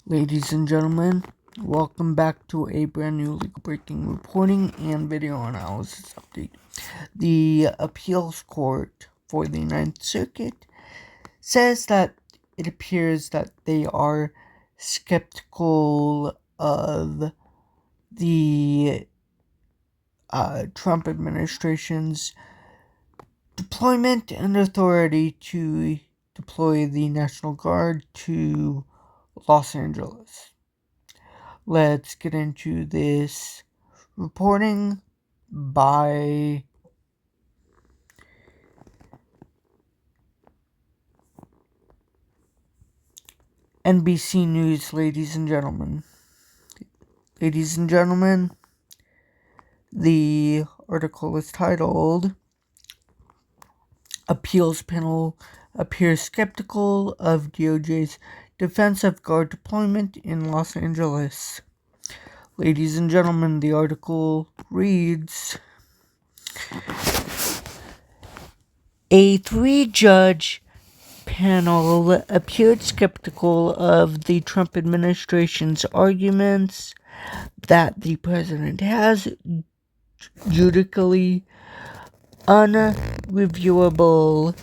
Ladies and gentlemen, welcome back to a brand new legal breaking reporting and video analysis update. The appeals court for the Ninth Circuit says that it appears that they are skeptical of the Trump administration's deployment and authority to deploy the National Guard to Los Angeles. Let's get into this reporting by NBC News, ladies and gentlemen. Ladies and gentlemen, the article is titled, Appeals Panel Appears Skeptical of DOJ's Defense of Guard Deployment in Los Angeles. Ladies and gentlemen, the article reads, a three-judge panel appeared skeptical of the Trump administration's arguments that the president has judicially unreviewable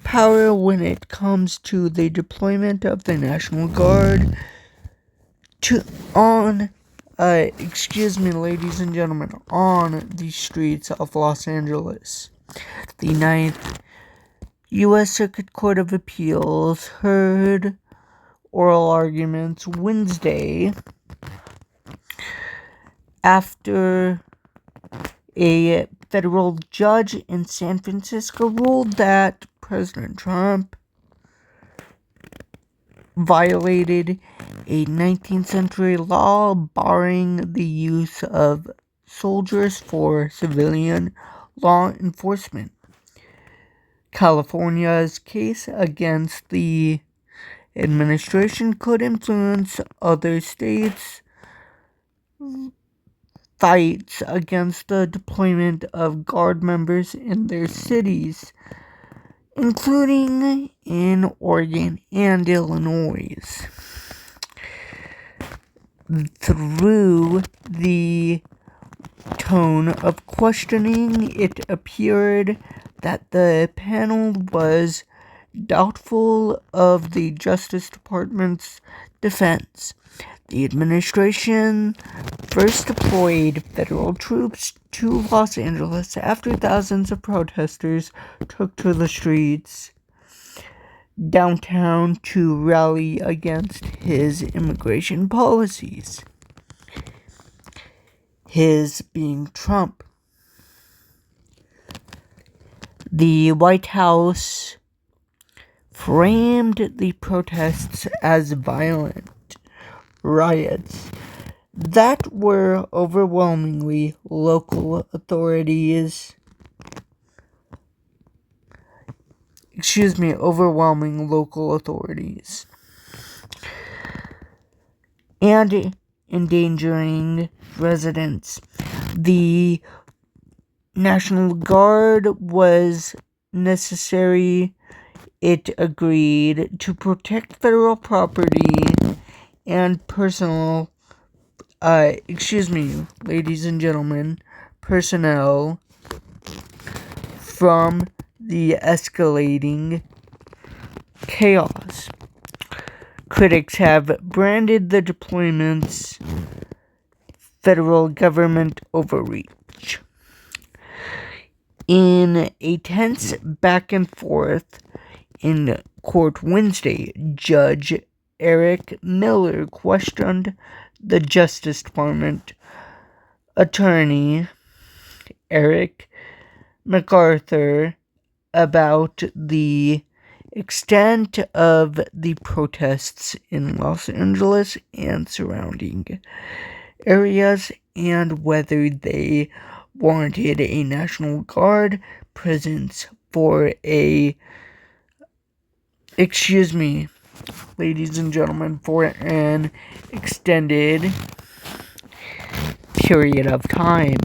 power when it comes to the deployment of the National Guard on the streets of Los Angeles. The Ninth U.S. Circuit Court of Appeals heard oral arguments Wednesday after a federal judge in San Francisco ruled that President Trump violated a 19th century law barring the use of soldiers for civilian law enforcement. California's case against the administration could influence other states' fights against the deployment of Guard members in their cities, including in Oregon and Illinois. Through the tone of questioning, it appeared that the panel was doubtful of the Justice Department's defense. The administration first deployed federal troops to Los Angeles after thousands of protesters took to the streets downtown to rally against his immigration policies. His being Trump. The White House framed the protests as violent riots that were overwhelming local authorities and endangering residents. The National Guard was necessary, it agreed, to protect federal property and personnel from the escalating chaos. Critics have branded the deployment's federal government overreach. In a tense back and forth in court Wednesday, Judge Eric Miller questioned the Justice Department attorney Eric MacArthur about the extent of the protests in Los Angeles and surrounding areas and whether they warranted a National Guard presence for an extended period of time.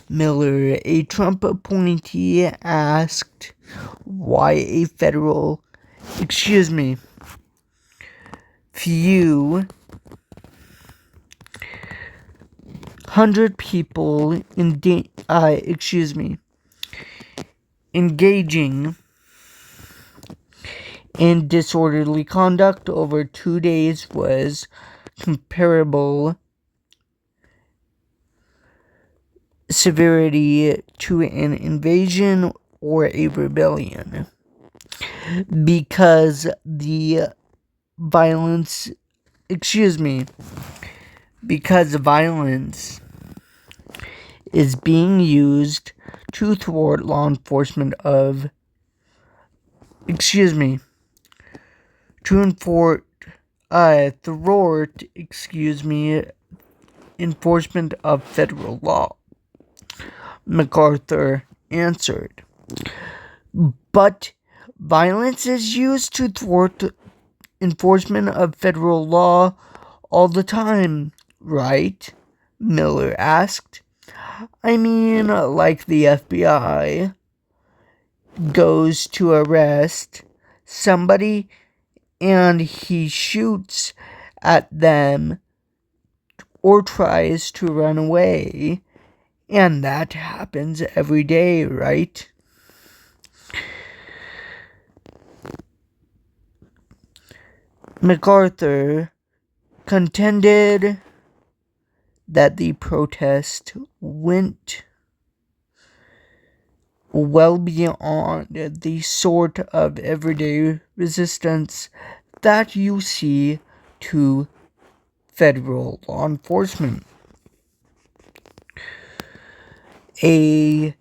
Miller, a Trump appointee, asked why a few hundred people engaging in disorderly conduct over 2 days was comparable severity to an invasion or a rebellion, because violence is being used to thwart enforcement of federal law, MacArthur answered. But violence is used to thwart enforcement of federal law all the time, right? Miller asked. I mean, like the FBI goes to arrest somebody and he shoots at them or tries to run away, and that happens every day, right? MacArthur contended that the protest went well beyond the sort of everyday resistance that you see to federal law enforcement. A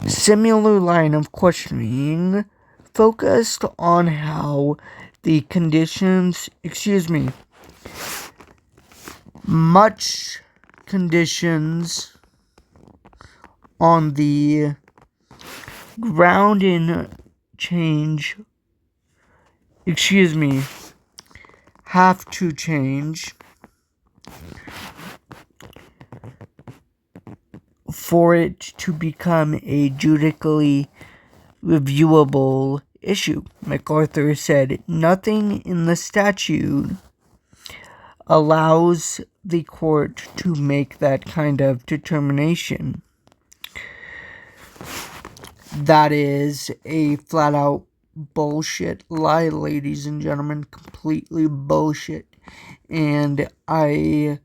similar line of questioning focused on how the much conditions on the ground have to change for it to become a judicially reviewable issue. MacArthur said nothing in the statute allows the court to make that kind of determination. That is a flat-out bullshit lie, ladies and gentlemen. Completely bullshit. And I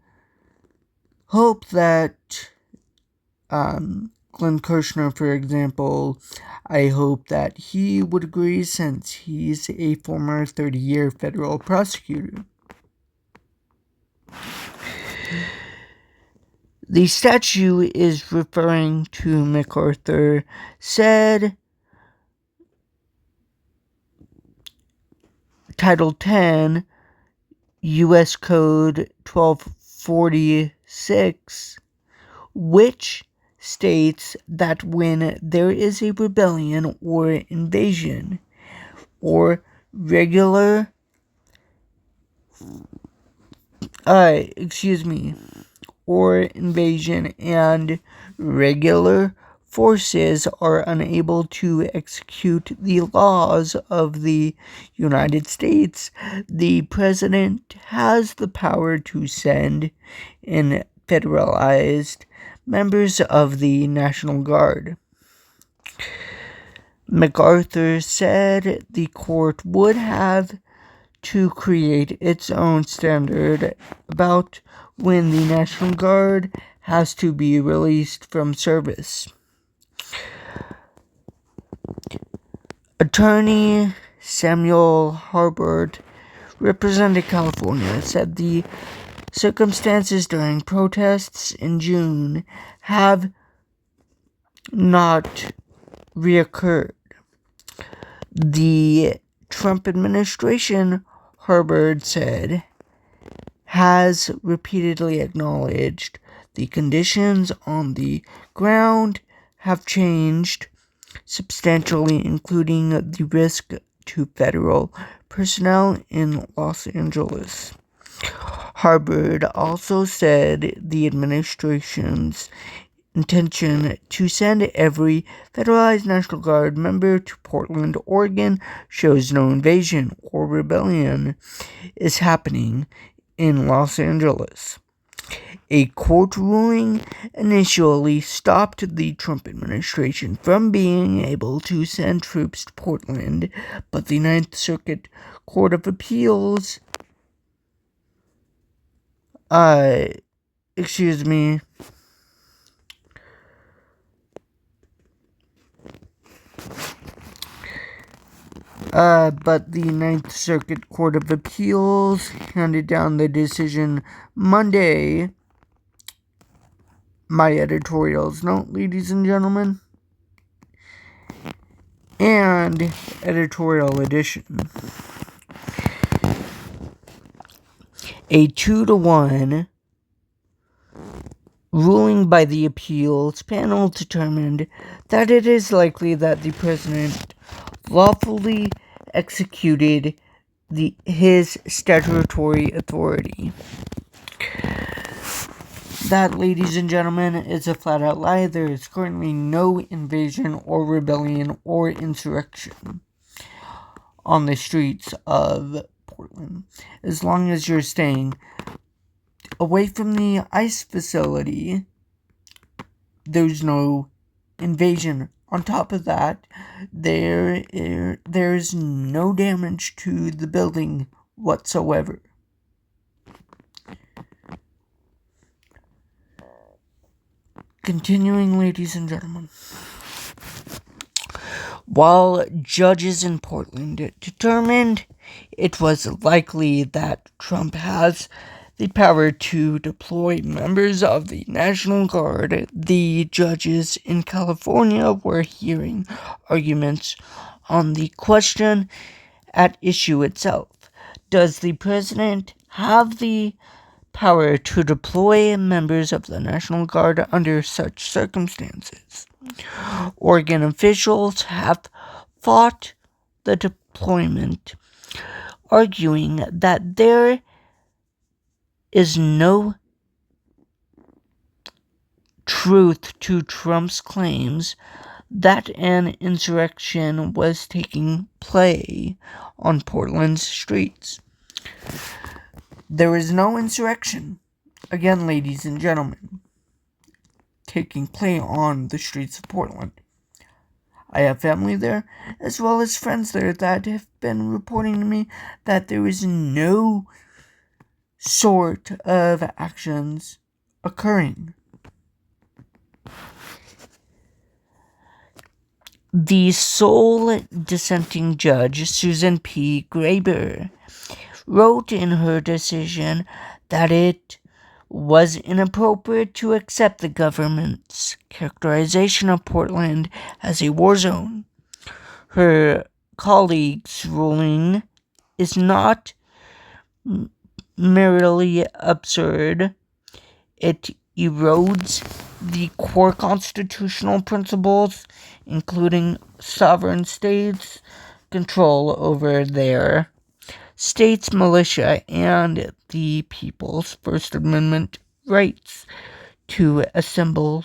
hope that Glenn Kirshner, for example, I hope that he would agree, since he's a former 30-year federal prosecutor. The statute is referring to, MacArthur said, Title 10, U.S. Code 1246, which states that when there is a rebellion or invasion or invasion and regular forces are unable to execute the laws of the United States, the president has the power to send in federalized members of the National Guard. MacArthur said the court would have to create its own standard about when the National Guard has to be released from service. Attorney Samuel Harbert, representing California, said the circumstances during protests in June have not reoccurred. The Trump administration, Harbert said, has repeatedly acknowledged the conditions on the ground have changed substantially, including the risk to federal personnel in Los Angeles. Harbert also said the administration's intention to send every federalized National Guard member to Portland, Oregon shows no invasion or rebellion is happening in Los Angeles. A court ruling initially stopped the Trump administration from being able to send troops to Portland, but the Ninth Circuit Court of Appeals, excuse me, but the Ninth Circuit Court of Appeals handed down the decision Monday. My editorials note, ladies and gentlemen, and editorial edition. A 2-1 ruling by the appeals panel determined that it is likely that the president lawfully executed his statutory authority. That, ladies and gentlemen, is a flat-out lie. There is currently no invasion or rebellion or insurrection on the streets of Portland. As long as you're staying away from the ICE facility, there's no invasion. On top of that, there's no damage to the building whatsoever. Continuing, ladies and gentlemen. While judges in Portland determined it was likely that Trump has the power to deploy members of the National Guard, the judges in California were hearing arguments on the question at issue itself. Does the president have the power to deploy members of the National Guard under such circumstances? Oregon officials have fought the deployment, arguing that there is no truth to Trump's claims that an insurrection was taking place on Portland's streets. There is no insurrection, again, ladies and gentlemen, taking place on the streets of Portland. I have family there, as well as friends there that have been reporting to me that there is no sort of actions occurring. The sole dissenting judge, Susan P. Graber, wrote in her decision that it was inappropriate to accept the government's characterization of Portland as a war zone. Her colleague's ruling is not merely absurd. It erodes the core constitutional principles, including sovereign states' control over their state's militia and the people's First Amendment rights to assemble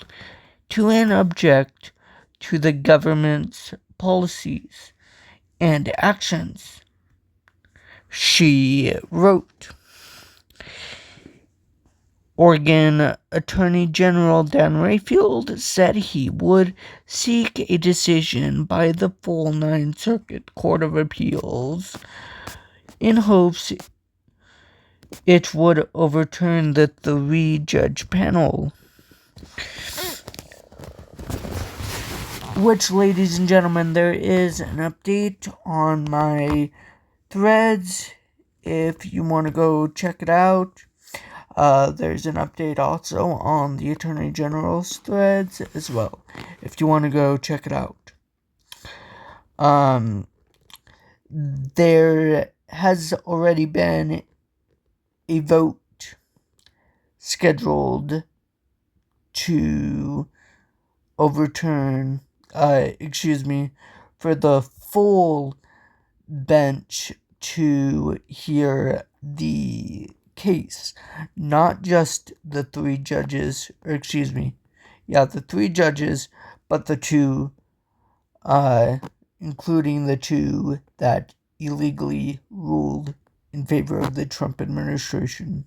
to and object to the government's policies and actions, she wrote. Oregon Attorney General Dan Rayfield said he would seek a decision by the full Ninth Circuit Court of Appeals in hopes it would overturn the 3-judge panel. Which, ladies and gentlemen, there is an update on my threads if you want to go check it out. There's an update also on the Attorney General's threads as well, if you want to go check it out. There has already been a vote scheduled to overturn, for the full bench to hear the case, not just the 3 judges, the 3 judges, but the 2, including the 2 that illegally ruled in favor of the Trump administration.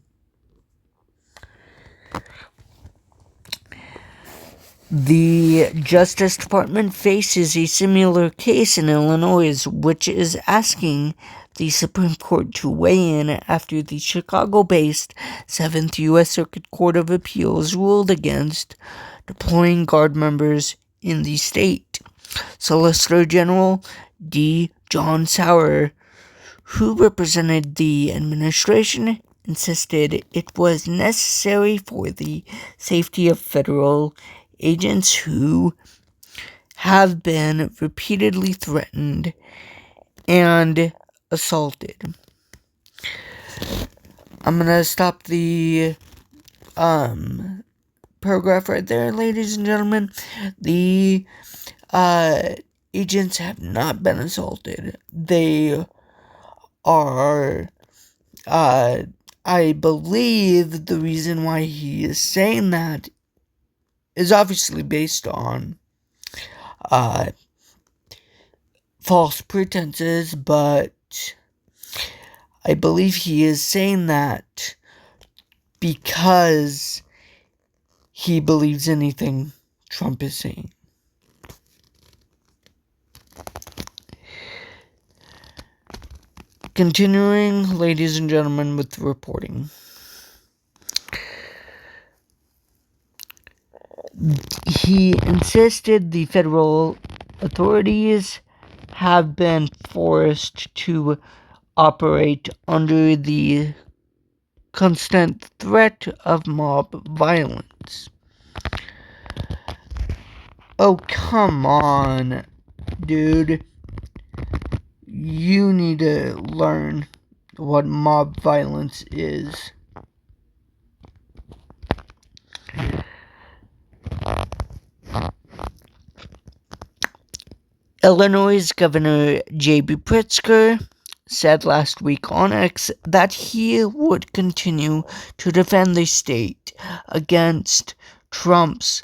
The Justice Department faces a similar case in Illinois, which is asking the Supreme Court to weigh in after the Chicago-based 7th U.S. Circuit Court of Appeals ruled against deploying Guard members in the state. Solicitor General D. John Sauer, who represented the administration, insisted it was necessary for the safety of federal agents who have been repeatedly threatened and assaulted. I'm going to stop the paragraph right there, ladies and gentlemen. The agents have not been assaulted. They are, I believe the reason why he is saying that is obviously based on false pretenses, but I believe he is saying that because he believes anything Trump is saying. Continuing, ladies and gentlemen, with the reporting. He insisted the federal authorities have been forced to operate under the constant threat of mob violence. Oh, come on, dude. You need to learn what mob violence is. Illinois Governor J.B. Pritzker said last week on X that he would continue to defend the state against Trump's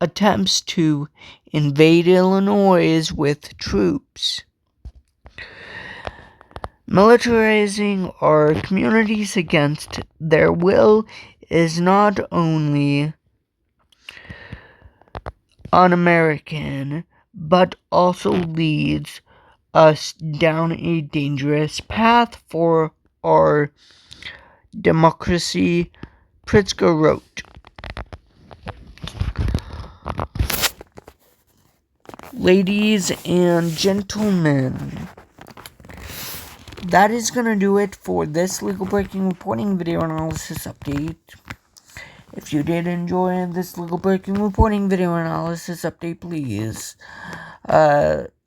attempts to invade Illinois with troops. Militarizing our communities against their will is not only un-American, but also leads us down a dangerous path for our democracy, Pritzker wrote. Ladies and gentlemen, that is going to do it for this legal breaking reporting video analysis update. If you did enjoy this legal breaking reporting video analysis update, please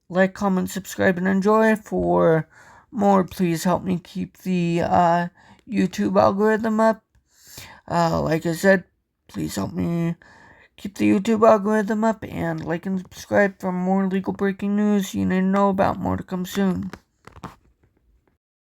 like, comment, subscribe, and enjoy. For more, please help me keep the YouTube algorithm up. Like I said, please help me keep the YouTube algorithm up, and like and subscribe for more legal breaking news you need to know about. More to come soon.